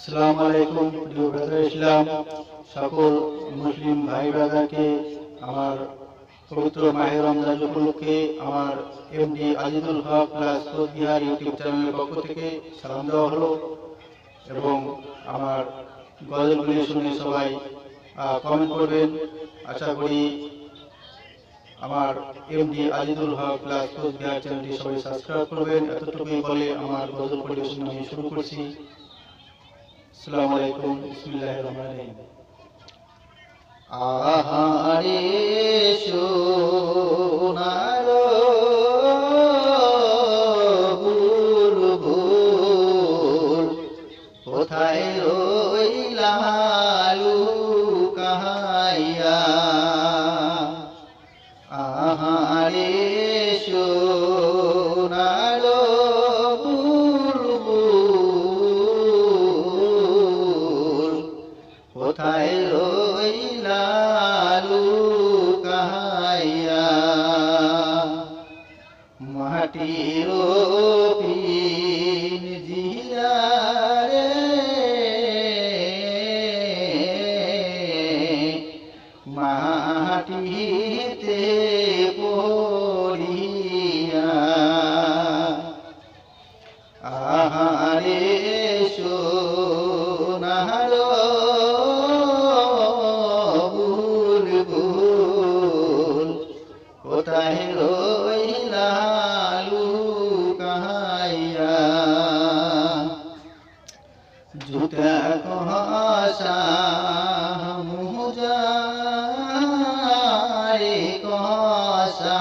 আসসালামু আলাইকুম প্রিয় ব্রাদার ইসলাম, সকল মুসলিম ভাই ব্রাদারকে আমার পবিত্র মাহে রমজান উপলক্ষে আমার এমডি আজিজুল হক প্লাস কোচবিহার ইউটিউব চ্যানেলের পক্ষ থেকে সালাম দেওয়া হলো। এবং আমার গজলগুলি শুনে সবাই কমেন্ট করবেন। আশা করি আমার এমডি আজিজুল হক প্লাস কোচবিহার চ্যানেলটি সবাই সাবস্ক্রাইব করবেন। এতটুকুই বলে আমার গজল পরিবেশন আমি শুরু করছি। আসসালামু আলাইকুম, বিসমিল্লাহির রহমানির রহিম। আহারে সোনারো বুলবুল, কোথায় রইলা লুকাইয়া? আহারে সোনারো কোথায় রইলা লুকাইয়া? মাটির পিঞ্জিরা রে, মাটিতে পড়িয়া। আহারে সোনারো কোথায় রইলা লুকাইয়া? জুতা কষা মুজারে কষা,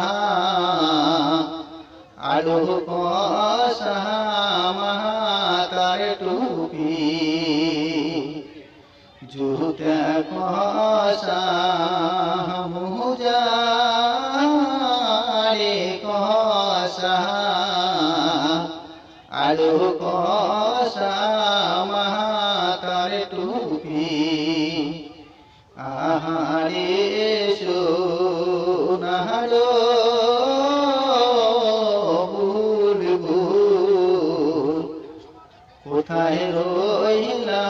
আলো কষা মাথার টুপি। জুতা কষা মুজারে কষা, আলো কষা মাথার টুপি। আহারে সোনারো বুলবুল, কোথায় রইলা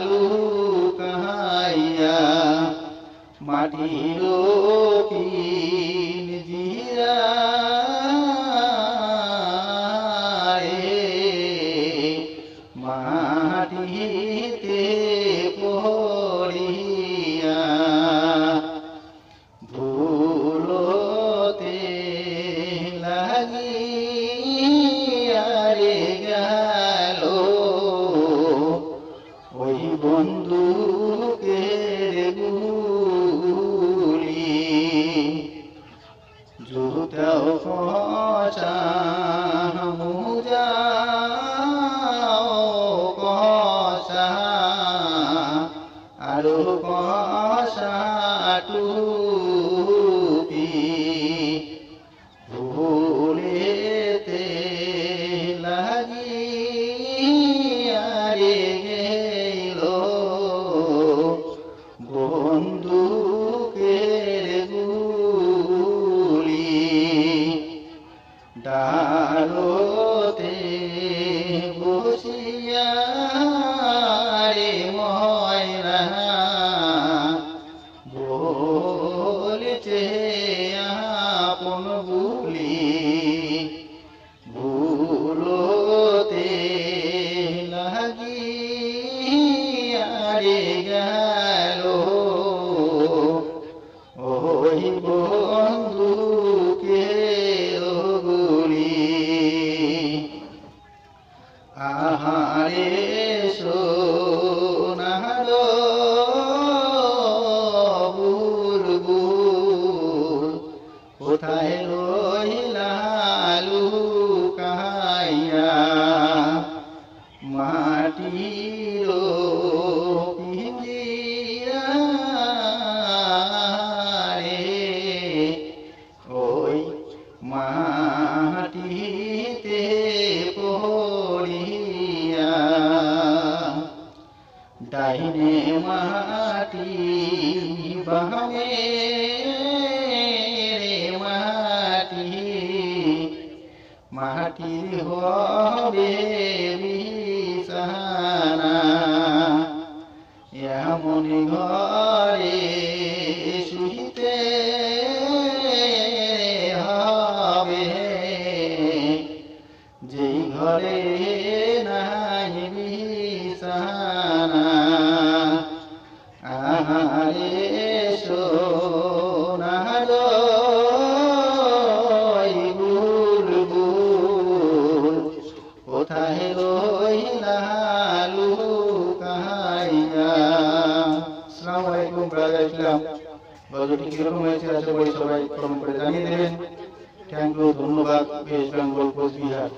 লুকাইয়া? মাটির পিঞ্জিরা রে, মাটিতে পড়িয়া। ভুলতে লাগিয়া রে গেল ওই বন্ধুকের গুলি। জুতাও কষা মুজাও কষা, আরো কষা টুপি। ভুলেতে লাগিয়া রে গেল বন্দুকের গুলি। ডালতে বসিয়া রে ময়না বলছে আপন বুলি। ভুলতে লাগিয়া রে গেল ওই বন্ধুকের গুলি। আহারে সোনারো বুলবুল, কোথায় রইলা লুকাইয়া? মাটির পিঞ্জিরা রে, ওই মাটিতে পড়িয়া। ডাইনে মাটি বামে রে মাটি, মাটি হবে বিছানা। এমনি ঘরে শুইতে হবে, যেই ঘরে নাই বিছানা। আহারে সোনার বুলবুল, কোথায় রইলা লুকাইয়া। আসসালামু আলাইকুম ব্রাদার ইসলাম। গজলটি কিরকম হয়েছে আশা করি সবাই কমেন্ট করে জানিয়ে দেবেন। থ্যাংক ইউ, ধন্যবাদ। ওয়েস্ট বেঙ্গল, কোচবিহার।